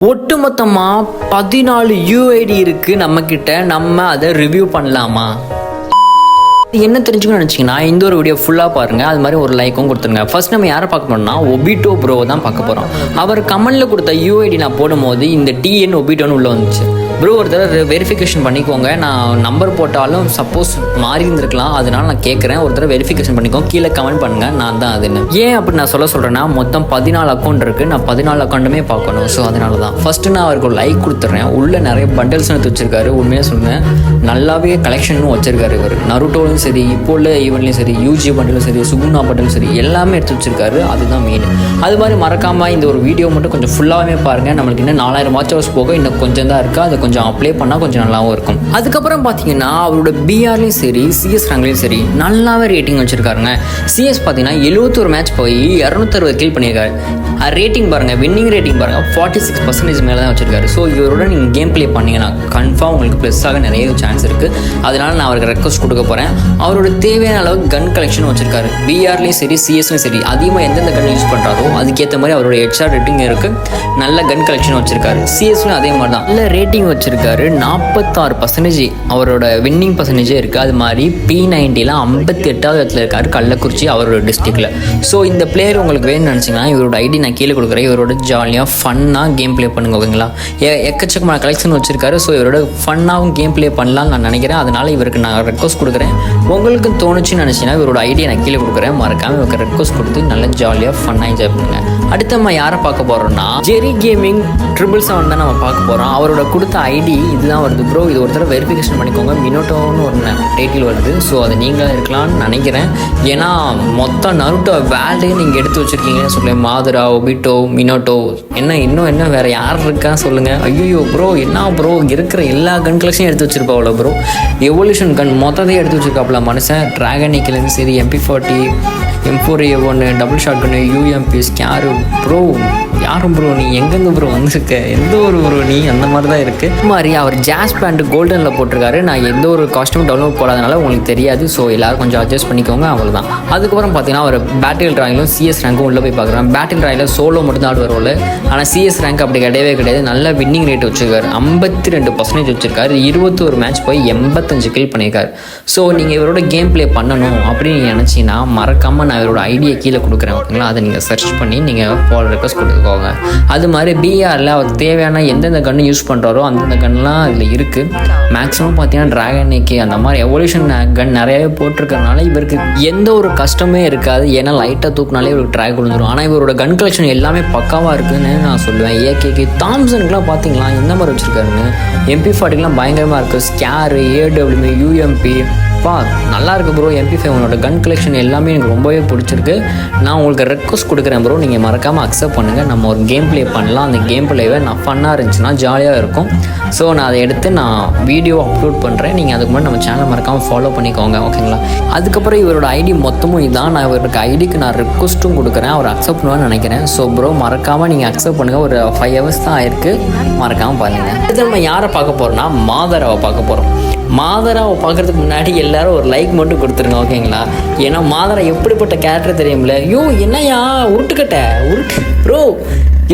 ஒட்டுமொத்தமாக 14 யூஐடி இருக்குது நம்மக்கிட்ட. நம்ம அதை ரிவ்யூ பண்ணலாமா? என்ன தெரிஞ்சுக்கணும்னு நினச்சிங்கன்னா இந்த ஒரு வீடியோ ஃபுல்லாக பாருங்கள். அது மாதிரி ஒரு லைக்கும் கொடுத்துருங்க. ஃபர்ஸ்ட் நம்ம யாரை பார்க்க போறோம்னா ஒபிட்டோ ப்ரோ தான் பார்க்க போகிறோம். அவர் கமெண்டில் கொடுத்த யூஐடி நான் போடும்போது இந்த டிஎன் ஒபிட்டோன்னு உள்ளே வந்துச்சு. ப்ரோ ஒரு தடவை வெரிஃபிகேஷன் பண்ணிக்கோங்க. நான் நம்பர் போட்டாலும் சப்போஸ் மாறி இருந்திருக்கலாம், அதனால நான் கேட்குறேன். ஒரு தடவை வெரிஃபிகேஷன் பண்ணிக்கோங்க, கீழே கமெண்ட் பண்ணுங்கள் நான் தான் அதுன்னு. ஏன் அப்படி நான் சொல்கிறேன்னா மொத்தம் 14 அக்கௌண்ட் இருக்குது. நான் 14 அக்கௌண்ட்டுமே பார்க்கணும். ஸோ அதனால தான் ஃபஸ்ட்டு நான் அவருக்கு ஒரு லைக் கொடுத்துட்றேன். உள்ளே நிறைய பண்டல்ஸ் எடுத்து வச்சிருக்காரு. உண்மையாக சொன்னேன், நல்லாவே கலெக்ஷனும் வச்சிருக்காரு இவர். நருட்டோலையும் சரி, இப்போ உள்ள ஈவெண்ட்லையும் சரி, யூஜி பண்டலும் சரி, சுகுணா பண்டலும் சரி, எல்லாமே எடுத்து வச்சிருக்காரு. அதுதான் மெயின். அது மாதிரி மறக்காமல் இந்த ஒரு வீடியோ மட்டும் கொஞ்சம் ஃபுல்லாகவே பாருங்கள். நம்மளுக்கு இன்னும் 4000 வாட்ச் ஹவர்ஸ் போக இன்னும் கொஞ்சம் தான் இருக்குது. அது கொஞ்சம் அப்ளை பண்ணால் கொஞ்சம் நல்லாவும் இருக்கும். அதுக்கப்புறம் பார்த்தீங்கன்னா அவரோட பிஆர்லையும் சரி, சிஎஸ் ரேங்க்லையும் சரி நல்லாவே ரேட்டிங் வச்சுருக்காருங்க. சிஎஸ் பார்த்தீங்கன்னா 71 மேட்ச் போய் 260 கில் பண்ணியிருக்காரு. ரேட்டிங் பாருங்கள், வின்னிங் ரேட்டிங் பாருங்கள், 46% மேலே தான் வச்சுருக்காரு. ஸோ இவரோட நீங்கள் கேம் ப்ளே பண்ணிங்கன்னா கன்ஃபார்ம் உங்களுக்கு ப்ளஸ்ஸாக நிறைய சான்ஸ் இருக்குது. அதனால் நான் அவருக்கு ரெக்வஸ்ட் கொடுக்க போகிறேன். அவரோட தேவையான அளவுக்கு கன் கலெக்ஷன் வச்சுருக்காரு. பிஆர்லையும் சரி, சிஎஸ்லையும் சரி, அதிகமாக எந்தெந்த கன் யூஸ் பண்ணுறாரோ அதுக்கேற்ற மாதிரி அவரோட ஹெச்ஆர் ரேட்டிங் இருக்குது. நல்ல கன் கலெக்ஷன் வச்சுருக்காரு. சிஎஸ்லையும் அதே மாதிரி தான் நல்ல ரேட்டிங் வச்சுருக்காரு. 46% அவரோட வின்னிங் பர்சன்டேஜே இருக்குது. அது மாதிரி P90ல 58வது இடத்துல இருக்கார், கள்ளக்குறிச்சி அவரோட டிஸ்ட்ரிக்டில். ஸோ இந்த பிளேயர் உங்களுக்கு வேணும்னு நினச்சிங்கன்னா இவரோட ஐடி நான் கீழே கொடுக்குறேன். இவரோட ஜாலியாக ஃபன்னாக கேம் ப்ளே பண்ணுங்க, ஓகேங்களா? எக்கச்சக்கமான கலெக்ஷன் வச்சுருக்காரு. ஸோ இவரோட ஃபன்னாகவும் கேம் ப்ளே பண்ணலாம்னு நான் நினைக்கிறேன். அதனால் இவருக்கு நான் ரெக்வஸ்ட் கொடுக்குறேன். உங்களுக்கு தோணுச்சுன்னு நினச்சிங்கன்னா இவரோட ஐடியை நான் கீழே கொடுக்குறேன். மறக்காமல் இவருக்கு ரெக்வஸ்ட் கொடுத்து நல்லா ஜாலியாக ஃபன்னாக என்ஜாய் பண்ணுங்கள். அடுத்து நம்ம யாரை பார்க்க போகிறோம்னா ஜெரி கேமிங் 777 தான் நம்ம பார்க்க போகிறோம். அவரோட கொடுத்த ஐடி இதுதான் வருது ப்ரோ. இது ஒரு தடவை வெரிஃபிகேஷன் பண்ணிக்கோங்க. மினோட்டோன்னு ஒரு டைட்டில் வருது. ஸோ அது நீங்களாக இருக்கலாம்னு நினைக்கிறேன். ஏன்னா மொத்தம் நருட்டோ வேல்டே நீங்கள் எடுத்து வச்சுருக்கீங்கன்னு சொல்லுங்கள். மாதுரா, ஒபிட்டோ, மினோட்டோ, இன்னும் வேறு யார் இருக்கா சொல்லுங்கள். ஐயோ ப்ரோ, என்ன ப்ரோ, இருக்கிற எல்லா கன் கலெக்ஷனையும் எடுத்து வச்சுருப்பாவில் ப்ரோ. எவல்யூஷன் கன் மொத்தத்தையும் எடுத்து வச்சுருக்காப்புல மனுஷன். ட்ராகன் நிக்கிலேருந்து சரி, MP40, M4A1, டபுள் ஷாட் கன்னு, UMP, ஸ்கேரு. ப்ரோ யாரும் ப்ரோ, நீ எங்கேருந்து ப்ரோ வந்திருக்க, எந்த ஒரு ப்ரோ நீ, அந்த மாதிரி தான் இருக்குது. இது மாதிரி அவர் ஜாஸ் பேண்ட் கோல்டனில் போட்டிருக்காரு. நான் எந்த ஒரு காஸ்ட்யூம் டவுன்லோட் போடாதனால உங்களுக்கு தெரியாது. ஸோ எல்லோரும் கொஞ்சம் அட்ஜஸ்ட் பண்ணிக்கோங்க, அவ்வளோதான். அதுக்கப்புறம் பார்த்தீங்கன்னா அவர் பேட்டில் ராயிலும் சிஎஸ் ரேங்க்கும் உள்ளே போய் பார்க்குறேன். பேட்டில் ராயில் சோலோ மட்டும் தான் ஆடுவார். ஆனால் சிஎஸ் ரேங்க் அப்படி கிடையாது. நல்ல வின்னிங் ரேட் வச்சுருக்காரு. 52% வச்சுருக்காரு. 21 மேட்ச் போய் 85 கில் பண்ணியிருக்காரு. ஸோ நீங்கள் இவரோட கேம் ப்ளே பண்ணணும் அப்படின்னு நினச்சிங்கன்னா மறக்காமல் நான் இவரோட ஐடியை கீழே கொடுக்குறேன், ஓகேங்களா? அதை நீங்கள் சர்ச் பண்ணி நீங்கள் ஃபாலோ ரெக்வஸ்ட் கொடுத்துக்கோங்க. அது மாதிரி பிஆரில் அவர் தேவையான எந்தெந்த கன்று யூஸ் பண்ணுறாரோ அந்தந்த கன்லாம் அதில் இருக்குது. மேக்ஸிமம் பார்த்தீங்கன்னா ட்ராகன் நிக்கி அந்த மாதிரி எவல்யூஷன் கன் நிறையாவே போட்டிருக்கறனால இவருக்கு எந்த ஒரு கஷ்டமே இருக்காது. ஏன்னா லைட்டாக தூக்குனாலே இவருக்கு ட்ராக் விழுந்துடும். ஆனால் இவரோட கன் கலெக்ஷன் எல்லாமே பக்காவாக இருக்குதுன்னு நான் சொல்லுவேன். ஏகேகே தாம்சனுக்குலாம் பார்த்தீங்களா எந்த மாதிரி வச்சுருக்காருன்னு. MP40லாம் பயங்கரமாக இருக்குது. ஸ்கேரு, AW, UMP நல்லா இருக்குது ப்ரோ. MP5 கன் கலெக்ஷன் எல்லாமே எனக்கு ரொம்பவே பிடிச்சிருக்கு. நான் உங்களுக்கு ரெக்வஸ்ட் கொடுக்குறேன் ப்ரோ, நீங்கள் மறக்காமல் அக்செப்ட் பண்ணுங்கள். நம்ம ஒரு கேம் ப்ளே பண்ணலாம். அந்த கேம் ப்ளேவை நான் ஃபன்னாக இருந்துச்சுன்னா ஜாலியாக இருக்கும். ஸோ நான் அதை எடுத்து நான் வீடியோ அப்லோட் பண்ணுறேன். நீங்கள் அதுக்கு முன்னாடி நம்ம சேனலை மறக்காமல் ஃபாலோ பண்ணிக்கோங்க, ஓகேங்களா? அதுக்கப்புறம் இவரோட ஐடி மொத்தமும் இதுதான். நான் இவருக்கு ஐடிக்கு நான் ரெக்வஸ்ட்டும் கொடுக்குறேன். அவர் அக்செப்ட் பண்ணுவான்னு நினைக்கிறேன். ஸோ ப்ரோ மறக்காமல் நீங்கள் அக்செப்ட் பண்ணுங்கள். ஒரு 5 hours தான் ஆயிருக்கு, மறக்காமல் பாருங்கள். அடுத்து நம்ம யாரை பார்க்க போகிறோம்னா மாதராவை பார்க்க போகிறோம். மாதராவை பார்க்குறதுக்கு முன்னாடி எல்லாரும் ஒரு லைக் மட்டும் கொடுத்துருங்க, ஓகேங்களா? ஏன்னா மாதரா எப்படிப்பட்ட கேரக்டர் தெரியும்ல. ஐயோ என்னையா உருட்டு ப்ரோ,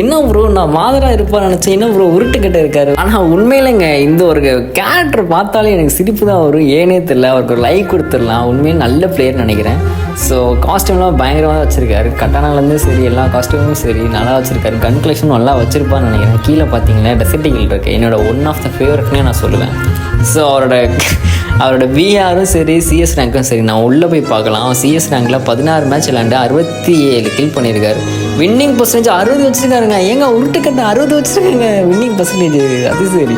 என்ன ப்ரோ நான் மாதரா இருப்பான்னு நினச்சேன், என்ன ப்ரோ உருட்டுக்கிட்ட இருக்காரு. ஆனால் உண்மையிலங்க இந்த ஒரு கேரக்டர் பார்த்தாலே எனக்கு சிரிப்பு தான் வரும். ஏனே தெரியல. அவருக்கு ஒரு லைக் கொடுத்துடலாம். உண்மையிலே நல்ல பிளேயர் நினைக்கிறேன். ஸோ காஸ்டியூம்லாம் பயங்கரமாக வச்சுருக்காரு. கட்டானாலேருந்து சரி, எல்லா காஸ்டியூமும் சரி நல்லா வச்சுருக்காரு. கன் கலெக்ஷன் நல்லா வச்சுருப்பான்னு நினைக்கிறேன். கீழே பார்த்தீங்கன்னா டெசர்டிகள் இருக்குது. என்னோட ஒன் ஆஃப் த ஃபேவரட்னே நான் சொல்லுவேன். ஸோ அவரோட பிஆரும் சரி, சிஎஸ் ரேங்க்கும் சரி, நான் உள்ளே போய் பார்க்கலாம். சிஎஸ் ரேங்கில் 16 மேட்ச் விளாண்டு 67 கில் பண்ணியிருக்காரு. Winning percentage 60 வச்சுருக்காருங்க. ஏங்க உருட்டுக்கட்ட 60 வச்சுருக்காங்க வின்னிங் பர்சன்டேஜ். அது சரி.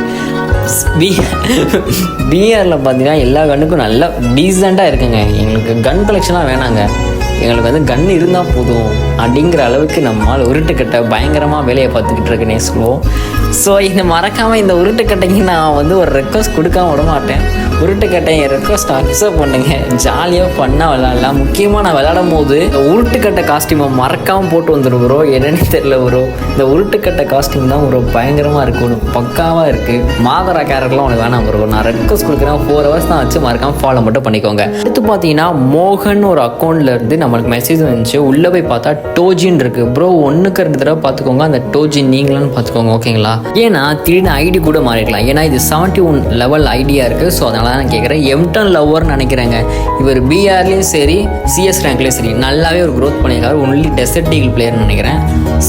பிஆரில் பார்த்தீங்கன்னா எல்லா கன்னுக்கும் நல்லா டீசெண்டாக இருக்குங்க. எங்களுக்கு கன் கலெக்ஷனாக வேணாங்க, எங்களுக்கு வந்து கன் இருந்தால் போதும் அப்படிங்கிற அளவுக்கு நம்மளால் உருட்டுக்கட்டை பயங்கரமாக வேலையை பார்த்துக்கிட்டு இருக்குன்னே சொல்லுவோம். ஸோ இந்த மறக்காமல் இந்த உருட்டுக்கட்டைக்கு நான் வந்து ஒரு ரெக்வஸ்ட் கொடுக்காம விட மாட்டேன். உருட்டுக்கட்டை என் ரெக்வஸ்ட் அக்செப்ட் பண்ணுங்க. ஜாலியாக பண்ணால் விளாட்லாம். முக்கியமாக நான் விளாடும் போது உருட்டுக்கட்டை காஸ்டியூமை மறக்காமல் போட்டு வந்துடும் ப்ரோ. என்னன்னு தெரியல ப்ரோ, இந்த உருட்டுக்கட்டை காஸ்டியூம் தான் ஒரு பயங்கரமாக இருக்குது, ஒன்று பக்காவாக இருக்குது. மாதரா கேரக்டர்லாம் உனக்கு வேணாம் ப்ரோ. நான் ரெக்வஸ்ட் கொடுக்குறேன். 4 hours தான் வச்சு மறக்காமல் ஃபாலோ மட்டும் பண்ணிக்கோங்க. அடுத்து பார்த்தீங்கன்னா மோகன் ஒரு அக்கௌண்ட்லேருந்து நம்மளுக்கு மெசேஜ் வந்துச்சு. உள்ளே போய் பார்த்தா டோஜின் இருக்குது. ப்ரோ 1க்கு 2 தடவை பார்த்துக்கோங்க அந்த டோஜின் நீங்களான்னு பார்த்துக்கோங்க, ஓகேங்களா? ஏன்னா திடீர்னு ஐடி கூட மாறிக்கலாம். ஏன்னா இது 71 லெவல் ஐடியா இருக்குது. ஸோ அதனால தான் நான் கேட்குறேன். M10 லவ்வர்னு நினைக்கிறேங்க. இவர் பிஆர்லேயும் சரி சிஎஸ் ரேங்க்லேயும் சரி நல்லாவே ஒரு க்ரோத் பண்ணியிருக்காரு. ஒன்லி டெசர்ட் ஈகிள் பிளேயர்னு நினைக்கிறேன்.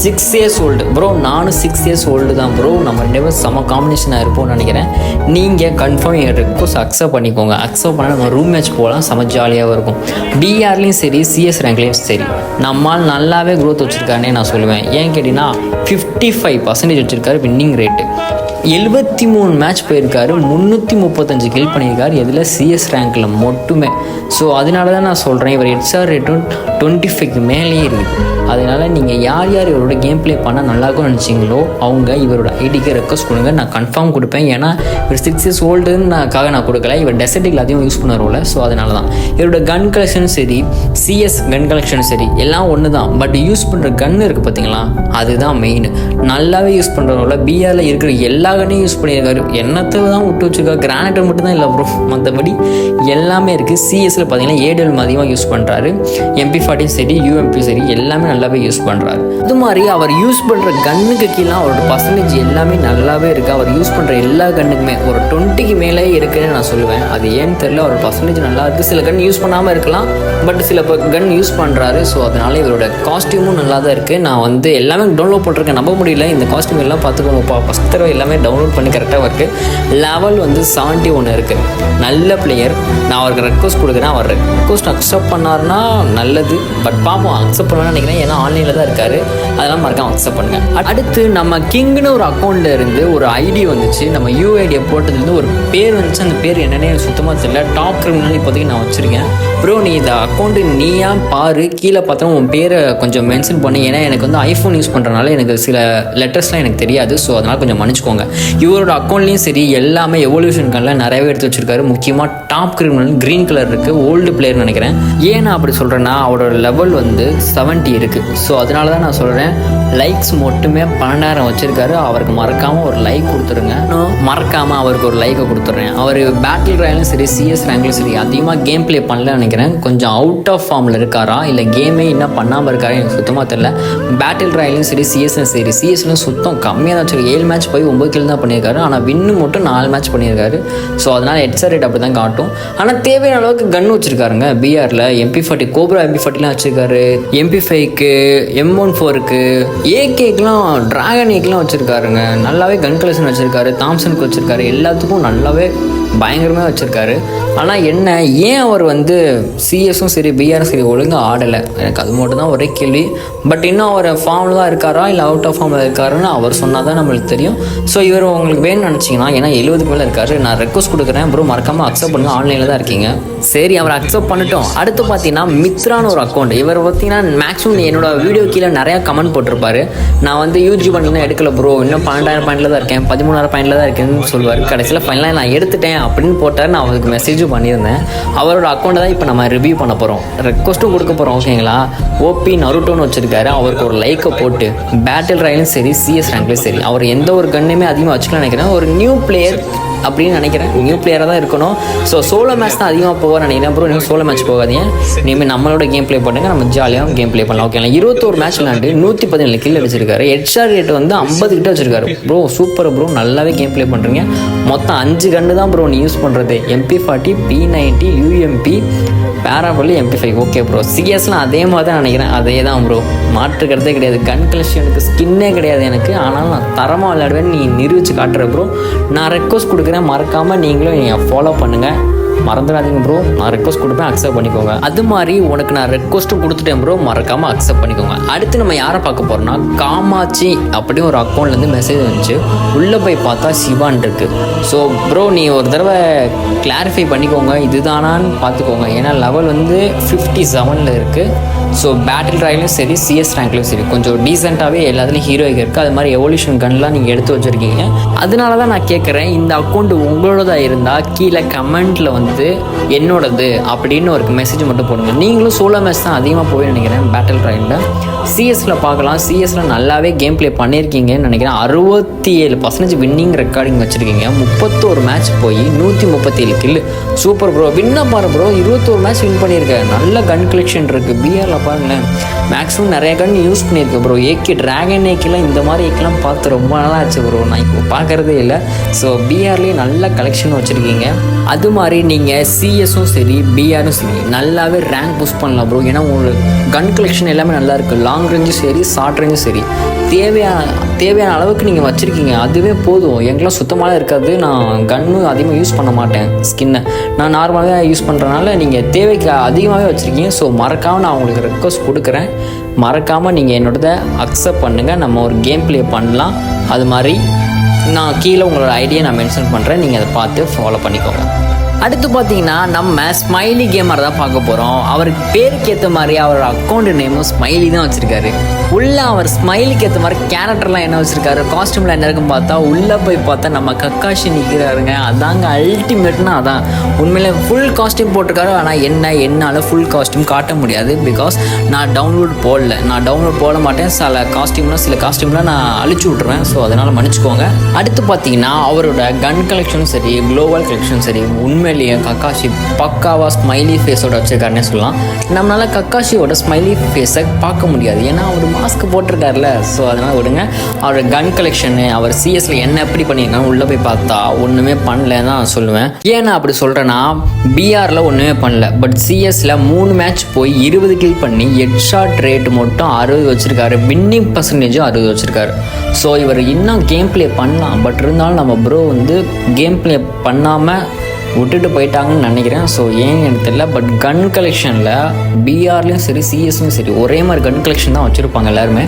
6 இயர்ஸ் ஓல்டு ப்ரோ. நானும் 6 இயர்ஸ் ஓல்டு தான் ப்ரோ. நம்ம 2 பேரும் செம காம்பினேஷனாக இருப்போம்னு நினைக்கிறேன். நீங்கள் கன்ஃபார்ம் என் ரெக்வஸ்ட் அக்செப்ட் பண்ணிக்கோங்க. அக்செப்ட் பண்ணால் நம்ம ரூம் மேட்ச் போகலாம், செம ஜாலியாகவும் இருக்கும். பிஆர்லேயும் சரி சிஎஸ் ரேங்க்லேயும் சரி நம்மால் நல்லாவே க்ரோத் வச்சுருக்காருன்னே நான் சொல்லுவேன். ஏன் கேட்டிங்கன்னா 55% வச்சுருக்காரு வின்னிங் ரேட்டு. 73 மேட்ச் போயிருக்காரு. 335 கில் பண்ணியிருக்காரு. எதில் சிஎஸ் ரேங்க்கில் மட்டுமே. ஸோ அதனால தான் நான் சொல்கிறேன் இவர் ஹெச்ஆர் ரேட்டும் 25க்கு மேலேயே இருக்குது. அதனால் நீங்கள் யார் யார் இவரோட கேம் ப்ளே பண்ணால் நல்லாயிருக்கும்னு நினச்சிங்களோ அவங்க இவரோட ஐடிக்கு ரெக்வஸ்ட் கொடுங்க. நான் கன்ஃபார்ம் கொடுப்பேன். ஏன்னா இவர் 6 இயர்ஸ் ஓல்டுன்னாக்காக நான் கொடுக்கல. இவர் டெசர்ட்டில் அதிகம் யூஸ் பண்ணுறோம்ல. ஸோ அதனால தான் இவரோட கன் கலெக்ஷனும் சரி சிஎஸ் கன் கலெக்ஷனும் சரி எல்லாம் ஒன்று தான். பட் யூஸ் பண்ணுற கன்று இருக்குது பார்த்தீங்களா, அதுதான் மெயின். நல்லாவே யூஸ் பண்ணுறவங்கள பிஆரில் இருக்கிற எல்லா கன்னையும் யூஸ் பண்ணியிருக்காரு. என்னத்தை தான் விட்டு வச்சுருக்காரு, கிரானைட்டர் மட்டும் தான் இல்லை ப்ரோ, மற்றபடி எல்லாமே இருக்குது. சிஎஸ்சில் பார்த்தீங்கன்னா ஏடிஎல் அதிகமாக யூஸ் பண்ணுறாரு. MP40 சரி யூஎம்பி சரி எல்லாமே நல்லாவே யூஸ் பண்ணுறாரு. இது மாதிரி அவர் யூஸ் பண்ணுற கன்னுக்கு கீழே அவரோட பர்சன்டேஜ் எல்லாமே நல்லாவே இருக்குது. அவர் யூஸ் பண்ணுற எல்லா கன்னுக்குமே ஒரு 20க்கு மேலே இருக்குதுன்னு நான் சொல்லுவேன். அது ஏன்னு தெரியல, அவரோட பர்சன்டேஜ் நல்லா இருக்குது. சில கன் யூஸ் பண்ணாமல் இருக்கலாம், பட் சில கன் யூஸ் பண்ணுறாரு. ஸோ அதனால் இவரோட காஸ்டியூமும் நல்லா தான் இருக்குது. நான் வந்து எல்லாமே டவுன்லோட் பண்ணிருக்கேன், நம்ப முடியல. இந்த காஸ்டியூம் எல்லாம் பார்த்துக்கோங்கப்பா. ஃபஸ்ட் தடவை எல்லாமே டவுன்லோட் பண்ணி கரெக்டாக இருக்குது. லெவல் வந்து 71 இருக்குது. நல்ல பிளேயர். நான் அவருக்கு ரெக்வஸ்ட் கொடுக்குறேன். அவர் ரெக்வஸ்ட் அக்செப்ட் பண்ணார்னா நல்லது. பட் பார்ப்போம், அக்செப்ட் பண்ணணும்னு நினைக்கிறேன். ஏன்னா ஆன்லைனில் தான் இருக்காரு. அதெல்லாம் மறக்காம அக்செப்ட் பண்ணுங்கள். அடுத்து நம்ம கிங்னு ஒரு அக்கௌண்ட்டில் இருந்து ஒரு ஐடி வந்துச்சு. நம்ம யூஐடியை போட்டதுலேருந்து ஒரு பேர் வந்துச்சு. அந்த பேர் என்னன்னே எனக்கு சுத்தமாக தெரியல. டாப் கிரிமினல் இப்போதைக்கு நான் வச்சுருக்கேன். ப்ரோ நீ இந்த அக்கௌண்ட்டு நீயா பாரு, கீழே பார்த்தா உன் பேரை கொஞ்சம் மென்ஷன் பண்ணி. ஏன்னா எனக்கு வந்து ஐஃபோன் யூஸ் பண்ணுறதுனால எனக்கு சில லெட்டர்ஸ்லாம் எனக்கு தெரியாது. ஸோ அதனால் கொஞ்சம் மன்னிச்சுக்கோங்க. இவரோட அக்கௌண்ட்லேயும் சரி எல்லாமே எவல்யூஷன் கன்லாம் நிறையவே எடுத்து வச்சுருக்காரு. முக்கியமாக டாப் கிரிமினல் க்ரீன் கலர் இருக்குது. ஓல்டு பிளேயர்னு நினைக்கிறேன். ஏன் நான் அப்படி சொல்கிறேன்னா அவரோட லெவல் வந்து 70 இருக்குது. ஸோ அதனால தான் நான் சொல்கிறேன். லைக்ஸ் மட்டுமே 12,000 வச்சுருக்காரு. அவருக்கு மறக்காமல் ஒரு லைக் கொடுத்துருங்க. மறக்காமல் அவருக்கு ஒரு லைக்கை கொடுத்துட்றேன். அவர் பேட்டில் ராயலும் சரி சிஎஸ் ரேங்க்லையும் சரி அதிகமாக கேம் ப்ளே பண்ணலன்னு நினைக்கிறேன். கொஞ்சம் அவுட் ஆஃப் ஃபார்மில் இருக்காரா இல்லை கேமே இன்னும் பண்ணாமல் இருக்காரா எனக்கு சுத்தமாக தெரியல. பேட்டில் ராயலும் சரி சிஎஸ்லும் சரி சிஎஸ்லும் சுத்தம் கம்மியாக தான் வச்சுருக்கு. 7 மேட்ச் போய் 9 கில் தான் பண்ணியிருக்காரு. ஆனால் வின்னு மட்டும் 4 மேட்ச் பண்ணியிருக்காரு. ஸோ அதனால் ஹெட்சர் ரேட் அப்படி தான் காட்டும். ஆனால் தேவையான அளவுக்கு கன் வச்சுருக்காருங்க. பிஆரில் MP40 கோப்ரா MP40லாம் வச்சுருக்காரு. MP5க்கு M14க்கு ஏகேக்கெலாம் ட்ராகன் ஏக்கெலாம் வச்சுருக்காருங்க. நல்லாவே கன் கலெக்ஷன் வச்சுருக்காரு. தாம்சனுக்கு வச்சுருக்காரு. எல்லாத்துக்கும் நல்லாவே பயங்கரமாக வச்சுருக்காரு. ஆனால் என்ன ஏன் அவர் வந்து சிஎஸும் சரி பிஆரும் சரி ஒழுங்காக ஆடலை, எனக்கு அது மட்டும் தான் ஒரே கேள்வி. பட் இன்னும் அவர் ஃபார்மில் தான் இருக்காரா இல்லை அவுட் ஆஃப் ஃபார்மில் இருக்காருன்னு அவர் சொன்னால் தான் நம்மளுக்கு தெரியும். ஸோ இவர் உங்களுக்கு வேணும்னு நினச்சிங்கன்னா, ஏன்னா 70க்கு மேலே இருக்காரு, நான் ரெக்வஸ்ட் கொடுக்குறேன் ப்ரோ, மறக்காமல் அக்செப்ட் பண்ணுங்கள். ஆன்லைனில் தான் இருக்கீங்க. சரி அவர் அக்செப்ட் பண்ணிட்டோம். அடுத்து பார்த்தீங்கன்னா மித்ரான்னு ஒரு அக்கௌண்ட். இவர் பார்த்தீங்கன்னா மேக்ஸிமம் என்னோட வீடியோ கீழே நிறையா கமெண்ட் போட்டிருப்பாரு. நான் வந்து யூஜி பண்ணலாம் எடுக்கல ப்ரோ, இன்னும் 12,000 பாயிண்டில் தான் இருக்கேன், 13,000 பாயிண்டில் தான் இருக்கேன்னு சொல்லுவார். கடைசியில் ஃபைனலாக நான் எடுத்துட்டேன் அப்படின்னு போட்டார். நான் அவருக்கு மெசேஜும் பண்ணியிருந்தேன். அவரோட அக்கௌண்ட்டை தான் இப்போ நம்ம ரிவ்யூ பண்ண போகிறோம், ரெக்வஸ்ட்டும் கொடுக்க போகிறோம், ஓகேங்களா? ஓபி நருட்டோன்னு வச்சுருக்காரு. அவருக்கு ஒரு லைக்கை போட்டு பேட்டில் ராயலும் சரி சிஎஸ் ரேங்க்லையும் சரி அவர் எந்த ஒரு கன்னுமே அதிகமாக வச்சுக்கலாம் நினைக்கிறேன். ஒரு நியூ பிளேயர் அப்படின்னு நினைக்கிறேன். நியூ பிளேயராக தான் இருக்கணும். ஸோ சோலோ மேட்ச் தான் அதிகமாக போவார் நினைக்கிறேன். ப்ரோ நீங்கள் சோலோ மேட்ச் போகாதீங்க, இனிமேல் நம்மளோட கேம் ப்ளே பண்ணுங்க, நம்ம ஜாலியாக கேம் ப்ளே பண்ணலாம், ஓகேங்களா? 21 மேட்ச் விளாண்டு 117 கில் அடிச்சிருக்காரு. ஹெட்ஷாட் ரேட் வந்து 50 கிட்ட வச்சிருக்காரு. ப்ரோ சூப்பர் ப்ரோ, நல்லாவே கேம் ப்ளே பண்ணுறீங்க. மொத்தம் 5 கன்று தான் ப்ரோ நீ யூஸ் பண்ணுறது. MP40 P90 UMP பேராபொலி MP5. Okay bro. சிஎஸ்லாம் அதே மாதிரி தான் நினைக்கிறேன். அதே தான் ப்ரோ, மாற்றுக்கிறதே கிடையாது. கன் கலெக்ஷனுக்கு ஸ்கின்னே கிடையாது எனக்கு, ஆனால் நான் தரமாக விளையாடுவேன், நீ நிரூபித்து காட்டுற ப்ரோ. நான் ரெக்வஸ்ட் கொடுக்குறேன், மறக்காமல் நீங்களும் நீங்கள் ஃபாலோ பண்ணுங்கள், மறந்துடாதீங்க ப்ரோ. நான் ரெக்வஸ்ட் கொடுப்பேன், அக்செப்ட் பண்ணிக்கோங்க. அது மாதிரி உனக்கு நான் ரெக்வஸ்ட்டும் கொடுத்துட்டேன் ப்ரோ, மறக்காமல் அக்செப்ட் பண்ணிக்கோங்க. அடுத்து நம்ம யாரை பார்க்க போகிறோம்னா காமாட்சி அப்படின்னு ஒரு அக்கௌண்ட்லேருந்து மெசேஜ் வந்துச்சு. உள்ளே போய் பார்த்தா சிவான் இருக்குது. ஸோ ப்ரோ நீ ஒரு தடவை கிளாரிஃபை பண்ணிக்கோங்க, இதுதானான்னு பார்த்துக்கோங்க. ஏன்னா லெவல் வந்து 57 இருக்குது. ஸோ பேட்டில் ராயலும் சரி சிஎஸ் ரேங்க்லையும் சரி கொஞ்சம் டீசெண்டாகவே எல்லாத்துலேயும் ஹீரோயிக் இருக்குது. அது மாதிரி எவல்யூஷன் கன்லாம் நீங்கள் எடுத்து வச்சுருக்கீங்க. அதனால தான் நான் கேட்குறேன், இந்த அக்கௌண்ட் உங்களோடதாக இருந்தால் கீழே கமெண்ட்டில் வந்து என்னோடது அப்படின்னு ஒரு மெசேஜ் மட்டும் போடுங்க. நீங்களும் சோலோ மேட்ச் தான் அதிகமாக போய் நினைக்கிறேன் பேட்டில் ராயலில். சிஎஸ்ல பார்க்கலாம். சிஎஸ்ல நல்லாவே கேம் ப்ளே பண்ணியிருக்கீங்கன்னு நினைக்கிறேன். 67% வின்னிங் ரெக்கார்டிங் வச்சுருக்கீங்க. 31 மேட்ச் போய் 137 கில்லு. Super bro. வின்னா பாரு ப்ரோ, 21 மேட்ச் வின் பண்ணியிருக்கேன். நல்ல கன் கலெக்ஷன் இருக்குது. பிஆரில் பாருங்களேன், மேக்ஸிமம் நிறைய கன் யூஸ் பண்ணியிருக்கேன் ப்ரோ. ஏகே ட்ராகன் ஏக்கெலாம் இந்த மாதிரி ஏக்கெலாம் பார்த்து ரொம்ப நாளாக ஆச்சு ப்ரோ. நான் இப்போ பார்க்குறதே இல்லை. ஸோ பிஆர்லேயே நல்ல கலெக்ஷன் வச்சுருக்கீங்க. அது மாதிரி நீங்கள் சிஎஸும் சரி பிஆரும் சரி நல்லாவே ரேங்க் புஷ் பண்ணலாம் ப்ரோ. ஏன்னா உங்களுக்கு கன் கலெக்ஷன் எல்லாமே நல்லா இருக்குது. லாங் ரேஞ்சும் சரி ஷார்ட் ரேஞ்சும் சரி தேவையான அளவுக்கு நீங்கள் வச்சுருக்கீங்க. அதுவே போதும். எங்கெல்லாம் சுத்தமாக இருக்காது. நான் கன்னு அதிகமாக யூஸ் பண்ண மாட்டேன். ஸ்கின்னை நான் நார்மலாகவே யூஸ் பண்ணுறதுனால நீங்கள் தேவைக்கு அதிகமாகவே வச்சுருக்கீங்க. ஸோ மறக்காமல் நான் உங்களுக்கு ரெக்வஸ்ட் கொடுக்குறேன். மறக்காமல் நீங்கள் என்னோடதை அக்செப்ட் பண்ணுங்கள். நம்ம ஒரு கேம் ப்ளே பண்ணலாம். அது மாதிரி நான் கீழே உங்களோட ஐடியா நான் மென்ஷன் பண்ணுறேன். நீங்கள் அதை பார்த்து ஃபாலோ பண்ணிக்கோங்க. அடுத்து பார்த்தீங்கன்னா நம்ம ஸ்மைலி கேமர் தான் பார்க்க போகிறோம். அவருக்கு பேருக்கு ஏற்ற மாதிரி அவரோட அக்கௌண்ட் நேமும் ஸ்மைலி தான் வச்சுருக்காரு. உள்ளே அவர் ஸ்மைலிக்கு ஏற்ற மாதிரி கேரக்டர்லாம் என்ன வச்சுருக்காரு, காஸ்டியூமில் என்ன இருக்குன்னு பார்த்தா உள்ளே போய் பார்த்தா நம்ம கக்காஷி நிற்கிறாருங்க. அதாங்க அல்டிமேட்னா அதான். உண்மையிலே ஃபுல் காஸ்டியூம் போட்டிருக்காரு. ஆனால் என்னால் ஃபுல் காஸ்டியூம் காட்ட முடியாது. பிகாஸ் நான் டவுன்லோட் போடல. நான் டவுன்லோட் போட மாட்டேன். சில காஸ்டியூம்லாம் நான் அழிச்சு விட்ருவேன். ஸோ அதனால் மன்னிச்சுக்கோங்க. அடுத்து பார்த்தீங்கன்னா அவரோட கன் கலெக்ஷனும் சரி குளோபல் கலெக்ஷனும் சரி உண்மையிலேயே கக்காஷி பக்காவா ஸ்மைலி ஃபேஸோட வச்சுருக்காருன்னே சொல்லலாம். நம்மளால் கக்காஷியோட ஸ்மைலி ஃபேஸை பார்க்க முடியாது. ஏன்னா அவர் மாஸ்க் போட்டிருக்காருல. ஸோ அதனால் விடுங்க. அவரோட கன் கலெக்ஷனு அவர் சிஎஸ்ல என்ன எப்படி பண்ணியிருக்காங்க உள்ளே போய் பார்த்தா ஒன்றுமே பண்ணலன்னு தான் நான் சொல்லுவேன். ஏன்னா அப்படி சொல்கிறேன்னா பிஆரில் ஒன்றுமே பண்ணல. பட் சிஎஸ்ல 3 மேட்ச் போய் 20 கில் பண்ணி ஹெட்ஷாட் ரேட் மட்டும் 60 வச்சுருக்காரு. வின்னிங் பர்சன்டேஜும் 60 வச்சுருக்காரு. ஸோ இவர் இன்னும் கேம் ப்ளே பண்ணலாம். பட் இருந்தாலும் நம்ம ப்ரோ வந்து கேம் ப்ளே பண்ணாமல் விட்டுட்டு போயிட்டாங்கன்னு நினைக்கிறேன். ஸோ ஏன்னு எனக்கு தெரியல. பட் கன் கலெக்ஷனில் பிஆர்லேயும் சரி சிஎஸ்லையும் சரி ஒரே மாதிரி கன் கலெக்ஷன் தான் வச்சுருப்பாங்க எல்லாருமே.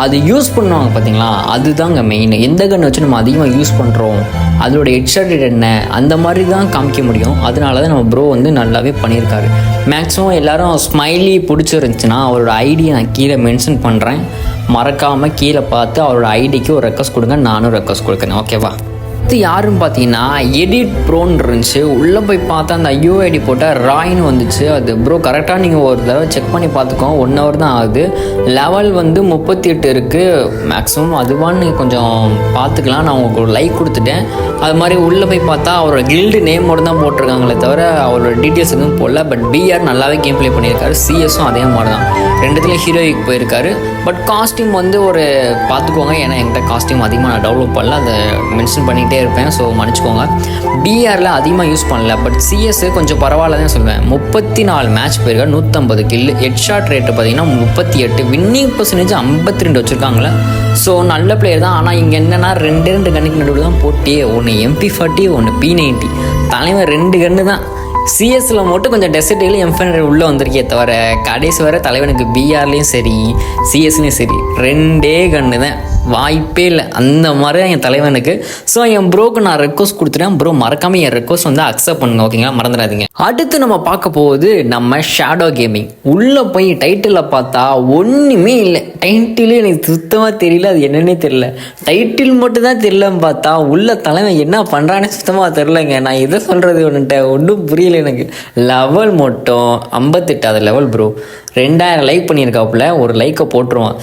அது யூஸ் பண்ணுவாங்க பார்த்தீங்களா, அதுதாங்க மெயின். எந்த கன் வச்சு நம்ம அதிகமாக யூஸ் பண்ணுறோம், அதோட ஹெட்ஷாட் ரேட் என்ன, அந்த மாதிரி தான் காமிக்க முடியும். அதனால தான் நம்ம ப்ரோ வந்து நல்லாவே பண்ணியிருக்காரு. மேக்ஸிமம் எல்லோரும் ஸ்மைலி பிடிச்சிருந்துச்சுன்னா அவரோட ஐடியை நான் கீழே மென்ஷன் பண்ணுறேன். மறக்காமல் கீழே பார்த்து அவரோட ஐடிக்கு ஒரு ரெக்வஸ்ட் கொடுங்க. நானும் ரெக்வஸ்ட் கொடுக்குறேன். ஓகேவா? அடுத்து யாருன்னு பார்த்தீங்கன்னா எடிட் ப்ரோன்னு இருந்துச்சு. உள்ளே போய் பார்த்தா அந்த யூஐடி போட்டால் ராயின்னு வந்துச்சு. அது ப்ரோ கரெக்டாக நீங்கள் ஒரு தடவை செக் பண்ணி பார்த்துக்கோங்க. 1 hour தான் ஆகுது. லெவல் வந்து 38 இருக்குது மேக்ஸிமம். அதுவான்னு கொஞ்சம் பார்த்துக்கலாம். நான் உங்களுக்கு ஒரு லைக் கொடுத்துட்டேன். அது மாதிரி உள்ளே போய் பார்த்தா அவரோட கில்டு நேமோடு தான் போட்டிருக்காங்களே தவிர அவரோட டீட்டெயில்ஸ் எதுவும் போடல. பட் பிஆர் நல்லாவே கேம் ப்ளே பண்ணியிருக்காரு. சிஎஸும் அதே மாதிரி தான். 2துலேயும் ஹீரோயிக்கு போயிருக்காரு. பட் காஸ்டியூம் வந்து ஒரு பார்த்துக்கோங்க. ஏன்னா என்கிட்ட காஸ்டியூம் அதிகமாக நான் டெவலப் பண்ணல. அதை மென்ஷன் பண்ணிக்கிட்டே இருப்பேன். ஸோ மன்னிச்சுக்கோங்க. பிஆரில் அதிகமாக யூஸ் பண்ணல. பட் சிஎஸ் கொஞ்சம் பரவாயில்ல தான் சொல்லுவேன். 34 மேட்ச் போயிருக்காரு. 150 கில். ஹெட்ஷாட் ரேட்டு பார்த்தீங்கன்னா 38. Winning percentage 52 வச்சுருக்காங்களே. ஸோ நல்ல பிளேயர் தான். ஆனால் இங்கே என்னென்னா 2 கண்ணுக்கு நடுவில் தான் போட்டி. ஒன்று MP40 ஒன்று P90. தலைவன் 2 கன்று தான். சிஎஸ்ல மட்டும் கொஞ்சம் டெசர்ட்டில் M500 உள்ளே வந்திருக்கே தவிர கடைசி வர தலைவனுக்கு பிஆர்லேயும் சரி சிஎஸ்லேயும் சரி 2 கன்று தான். வாய்ப்பே இல்லை. அந்த மாதிரி தான் என் தலைவனுக்கு. ஸோ என் ப்ரோக்கு நான் ரெக்வஸ்ட் கொடுத்துட்டேன். ப்ரோ மறக்காமல் என் ரெக்வஸ்ட் வந்து அக்செப்ட் பண்ணுங்க. ஓகேங்களா? மறந்துடாதீங்க. அடுத்து நம்ம பார்க்க போகுது நம்ம ஷேடோ கேமிங். உள்ளே போய் டைட்டிலில் பார்த்தா ஒன்றுமே இல்லை. டைட்டிலே எனக்கு சுத்தமாக தெரியல. அது என்னன்னே தெரியல. டைட்டில் மட்டும் தான் தெரியலன்னு பார்த்தா உள்ள தலைவன் என்ன பண்ணுறான்னு சுத்தமாக தெரிலங்க. நான் எதை சொல்கிறது ஒன்றும் புரியல எனக்கு. லெவல் மட்டும் 58வது லெவல் ப்ரோ. 2000 லைக் பண்ணியிருக்காப்புல. ஒரு லைக்கை போட்டுருவான்.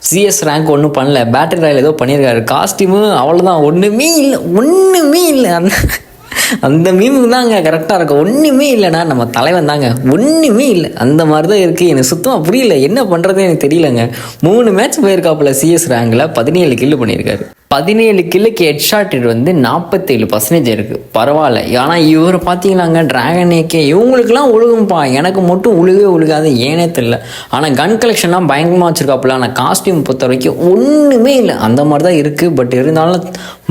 சிஎஸ் ரேங்க் ஒன்றும் பண்ணல. பேட்டரி ராயல் ஏதோ பண்ணியிருக்காரு. காஸ்டியூமு அவ்வளோதான். ஒன்றுமே இல்லை. அந்த மீமுக்கு தாங்க கரெக்டாக இருக்கும். ஒன்றுமே இல்லைண்ணா நம்ம தலைவன் தாங்க. ஒன்றுமே இல்லை. அந்த மாதிரி தான் இருக்குது. எனக்கு சுத்தமாக புரியல. என்ன பண்ணுறது எனக்கு தெரியலங்க. 3 மேட்ச் போயிருக்காப்புல. சிஎஸ் ரேங்கில் 17 கில்லு பண்ணியிருக்காரு. 17 கில்லுக்கு ஹெட்ஷாட் ரேட் வந்து 47% இருக்குது. பரவாயில்ல. ஆனால் இவர் பார்த்தீங்கன்னாங்க ட்ராகன் ஏகே இவங்களுக்குலாம் ஒழுகும்பா. எனக்கு மட்டும் ஒழுகாது. ஏனே தெரியல. ஆனால் கன் கலெக்ஷன்லாம் பயங்கரமாக வச்சுருக்காப்புல. ஆனால் காஸ்டியூம் பொறுத்த வரைக்கும் ஒன்றுமே இல்லை. அந்த மாதிரி தான் இருக்குது. பட் இருந்தாலும்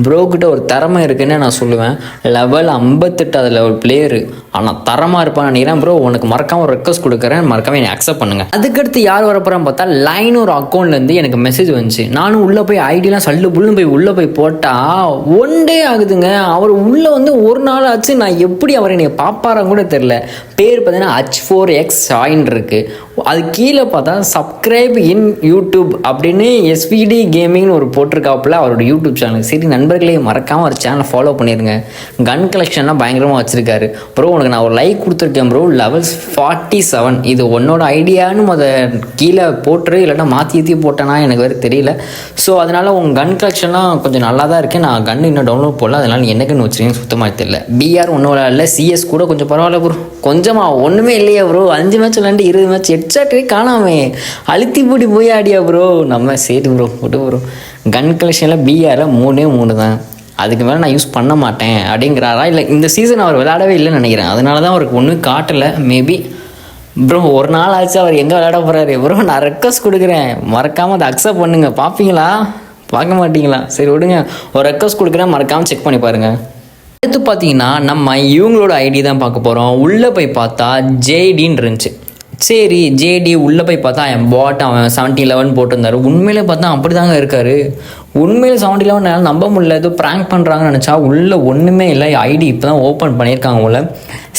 ப்ரோக்கிட்ட ஒரு திறமை இருக்குன்னு நான் சொல்லுவேன். லெவல் 58வது லெவல் பிளேயரு. ஆனால் தரமாக இருப்பான்னு நினைக்கிறேன். ப்ரோ உனக்கு மறக்காமல் ஒரு ரெக்வஸ்ட் கொடுக்குறேன். மறக்காமல் என்னை அக்செப்ட் பண்ணுங்கள். அதுக்கடுத்து யார் வரப்போகிறான்னு பார்த்தா லைன் ஒரு அக்கௌண்ட்லேருந்து எனக்கு மெசேஜ் வந்துச்சு. நானும் உள்ளே போய் ஐடியெலாம் சல்லு புல்லுன்னு போய் உள்ளே போய் போட்டால் 1 day ஆகுதுங்க. அவர் உள்ளே வந்து ஒரு நாள் ஆச்சு. நான் எப்படி அவர் என்னை பார்ப்பாரான்னு கூட தெரில. பேர் பார்த்தீங்கன்னா H4X ஜாயின் இருக்குது. அது கீழே பார்த்தா சப்ஸ்கிரைப் இன் யூடியூப் அப்படின்னு SVD கேமிங்னு ஒரு போட்டிருக்காப்புல அவரோட யூடியூப் சேனல். சரி நண்பர்களே மறக்காமல் ஒரு சேனலை ஃபாலோ பண்ணிடுங்க. கன் கலெக்ஷன்லாம் பயங்கரமாக வச்சுருக்காரு. ப்ரோ உனக்கு உனக்கு நான் ஒரு லைக் கொடுத்துருக்கேன் ப்ரோ, லெவல்ஸ் 47. இது உன்னோட ஐடியான்னு அதை கீழே போட்டுரு, இல்லைன்னா மாற்றி போட்டேன்னா எனக்கு வேறு தெரியல. ஸோ அதனால் உங்கள் கன் கலெக்ஷன்லாம் கொஞ்சம் நல்லா தான் இருக்குது. நான் கன் இன்னும் டவுன்லோட் போடல, அதனால் என்னக்குன்னு வச்சுருக்கேன் சுத்தமாக தெரியல. பிஆர் ஒன்றும் இல்லை, சிஎஸ் கூட கொஞ்சம் பரவாயில்ல ப்ரோ. கொஞ்சமாக ஒன்றுமே இல்லையா ப்ரோ, 5 மேட்ச் விளாண்டு 20 மேட்ச் ஹெட்ஷாட்டே காணாமே, அழுத்தி பூட்டி போய் ஆடியா ப்ரோ. நம்ம சரி ப்ரோ விட்டு ப்ரோ. கன் கலெக்ஷனில் பிஆரில் 3 தான், அதுக்கு மேலே நான் யூஸ் பண்ண மாட்டேன் அப்படிங்கிறாரா, இல்லை இந்த சீசன் அவர் விளையாடவே இல்லைன்னு நினைக்கிறேன், அதனால தான் அவருக்கு ஒன்றும் காட்டலை. மேபி ப்ரோ ஒரு நாள் ஆச்சு அவர் எங்கே விளையாட போகிறாரு ப்ரோ. நான் ரெக்வஸ்ட் கொடுக்குறேன், மறக்காமல் அதை அக்செப்ட் பண்ணுங்கள். பார்ப்பீங்களா பார்க்க மாட்டீங்களா? சரி விடுங்க, ஒரு ரெக்வஸ்ட் கொடுக்குறேன், மறக்காமல் செக் பண்ணி பாருங்கள். அடுத்து பார்த்தீங்கன்னா நம்ம இவங்களோட ஐடி தான் பார்க்க போகிறோம். உள்ளே போய் பார்த்தா ஜேடின்னு இருந்துச்சு. சரி ஜேடி உள்ளே போய் பார்த்தா என் பாட் அவன் 70-11 போட்டிருந்தாரு. உண்மையிலே பார்த்தா அப்படி தாங்க இருக்காரு. உண்மையிலே 70-11 நம்ப முடியல, ஏதோ ப்ராங்க் பண்ணுறாங்கன்னு நினச்சா உள்ளே ஒன்றுமே இல்லை. ஐடி இப்போ தான் ஓப்பன் பண்ணியிருக்காங்க உள்ள.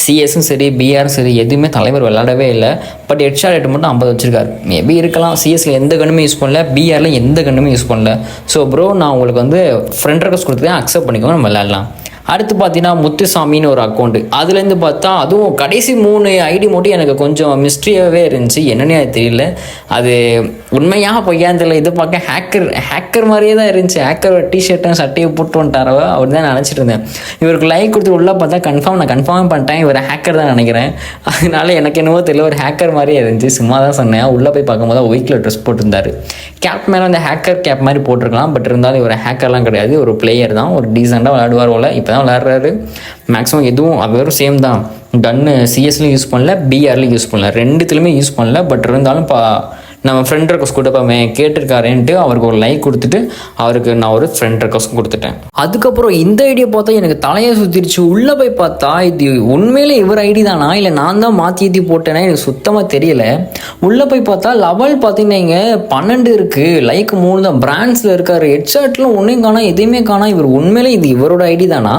சிஎஸும் சரி பிஆரும் சரி எதுவுமே தலைவர் விளையாடவே இல்லை. பட் ஹெட்ஷாட் ரேட் மட்டும் 50 வச்சிருக்காரு. மேபி இருக்கலாம். சிஎஸ்சில் எந்த கண்ணுமே யூஸ் பண்ணல, பிஆரில் எந்த கண்ணுமே யூஸ் பண்ணல. ஸோ ப்ரோ நான் உங்களுக்கு வந்து ஃப்ரெண்ட் ரெக்வஸ்ட் கொடுத்துருக்கேன், அக்செப்ட் பண்ணிக்கோங்க, நம்ம விளையாடலாம். அடுத்து பார்த்தீங்கன்னா முத்துசாமின்னு ஒரு அக்கௌண்ட்டு. அதுலேருந்து பார்த்தா அதுவும் கடைசி 3 ஐடி மட்டும் எனக்கு கொஞ்சம் மிஸ்ட்ரியாகவே இருந்துச்சு. என்னன்னே அது தெரியல, அது உண்மையாக பொய்யான்னு தெரியல. இது பார்க்க ஹேக்கர் மாதிரியே தான் இருந்துச்சு. ஹேக்கர் டிஷர்ட்டும் சட்டையை போட்டு வந்துட்டாரோ அவர் தான் நினச்சிட்டு இருந்தேன். இவருக்கு லைக் கொடுத்து உள்ளே பார்த்தா நான் கன்ஃபார்ம் பண்ணிட்டேன் இவர் ஹேக்கர் தான் நினைக்கிறேன். அதனால எனக்கு என்னவோ தெரியல, ஒரு ஹேக்கர் மாதிரியே இருந்துச்சு. சும்மா தான் சொன்னேன். உள்ளே போய் பார்க்கும்போது ஒயிட் கலர் ட்ரெஸ் போட்டிருந்தார். கேப் மேலே அந்த ஹேக்கர் கேப் மாதிரி போட்டிருக்கலாம். பட் இருந்தாலும் இவர் ஹேக்கர்லாம் கிடையாது, ஒரு பிளேயர் தான், ஒரு டீசெண்டாக விளையாடுவார் போல். இப்போ தான் விளையாடுறாரு. மேக்ஸிமம் எதுவும் வெறும் சேம் தான். கன்னு சிஎஸ்லையும் யூஸ் பண்ணல, பிஆர்லையும் யூஸ் பண்ணல, ரெண்டுத்துலையுமே யூஸ் பண்ணல. பட் இருந்தாலும் நம்ம ஃப்ரெண்ட் ரெக்வஸ்ட் கொடுப்போமே கேட்டிருக்காருன்ட்டு அவருக்கு ஒரு லைக் கொடுத்துட்டு அவருக்கு நான் ஒரு ஃப்ரெண்ட் ரெக்வஸ்ட் கொடுத்துட்டேன். அதுக்கப்புறம் இந்த ஐடியா பார்த்தா எனக்கு தலையை சுற்றிருச்சு. உள்ளே போய் பார்த்தா இது உண்மையிலே இவர் ஐடி தானா இல்லை நான் தான் மாற்றி போட்டேன்னா எனக்கு சுத்தமாக தெரியல. உள்ளே போய் பார்த்தா லெவல் பார்த்தீங்கன்னா 12 இருக்குது, லைக் 3 தான், பிராண்ட்ஸில் இருக்கார். ஹெட்ஷாட்லாம் ஒன்றையும் காணா, எதையுமே காணா. இவர் உண்மையிலே இது இவரோட ஐடி தானா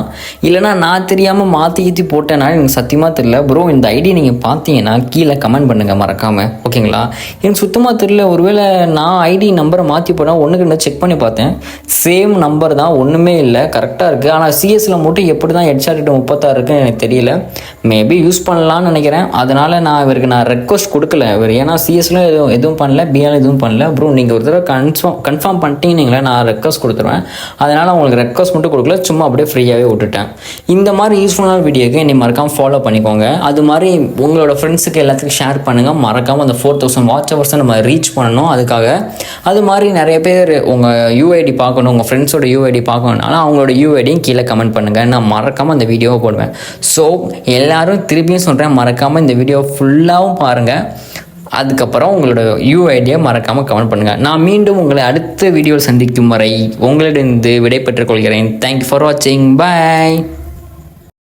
இல்லைனா நான் தெரியாமல் மாற்றி போட்டேன்னா எனக்கு சத்தியமாக தெரியல. ப்ரோ இந்த ஐடி நீங்கள் பார்த்தீங்கன்னா கீழே கமெண்ட் பண்ணுங்கள் மறக்காமல், ஓகேங்களா? எனக்கு சுத்தமாக தெரியல. ஒருவேளை நான் ஐடி நம்பரை மாற்றி போனால் ஒன்றுக்கு செக் பண்ணி பார்த்தேன், சேம் நம்பர் தான், ஒன்றுமே இல்லை, கரெக்டாக இருக்குது. ஆனால் சிஎஸ்சில் மட்டும் எப்படி தான் ஹெட்ஷாட் 36 இருக்குன்னு எனக்கு தெரியல. மேபி யூஸ் பண்ணலான்னு நினைக்கிறேன். அதனால் நான் இவருக்கு ரெக்வஸ்ட் கொடுக்கல. இவர் ஏன்னா சிஎஸ்சில் எதுவும் பண்ணல, பிஆர் எதுவும் பண்ணல. ப்ரோ நீங்கள் ஒரு தடவை கன்ஃபார்ம் பண்ணிட்டீங்களே நான் ரெக்வஸ்ட் கொடுத்துருவேன். அதனால் உங்களுக்கு ரெக்வஸ்ட் மட்டும் கொடுக்கல, சும்மா அப்படியே ஃப்ரீயாகவே விட்டுட்டேன். இந்த மாதிரி யூஸ்ஃபுல்லான வீடியோக்கு என்னை மறக்காமல் ஃபாலோ பண்ணிக்கோங்க. அது மாதிரி உங்களோட ஃப்ரெண்ட்ஸுக்கு எல்லாத்துக்கும் ஷேர் பண்ணுங்கள். மறக்காமல் அந்த 4000 வாட்ச் ஹவர்ஸை நம்ம ரீச் பண்ணணும். அதுக்காக அது மாதிரி நிறைய பேர் உங்கள் யூஐடி பார்க்கணும், உங்கள் ஃப்ரெண்ட்ஸோட யூஐடி பார்க்கணும்னாலும் அவங்களோட யூஐடியும் கீழே கமெண்ட் பண்ணுங்கள். நான் மறக்காமல் அந்த வீடியோவை போடுவேன். ஸோ எல்லோரும் திருப்பியும் சொல்கிறேன், மறக்காமல் இந்த வீடியோ ஃபுல்லாகவும் பாருங்கள். அதுக்கப்புறம் உங்களோட யூஐடியை மறக்காமல் கமெண்ட் பண்ணுங்கள். நான் மீண்டும் உங்களை அடுத்த வீடியோவில் சந்திக்கும் வரை உங்களிடம் விடை பெற்றுக் கொள்கிறேன். தேங்க்யூ ஃபார் வாட்சிங். பாய்.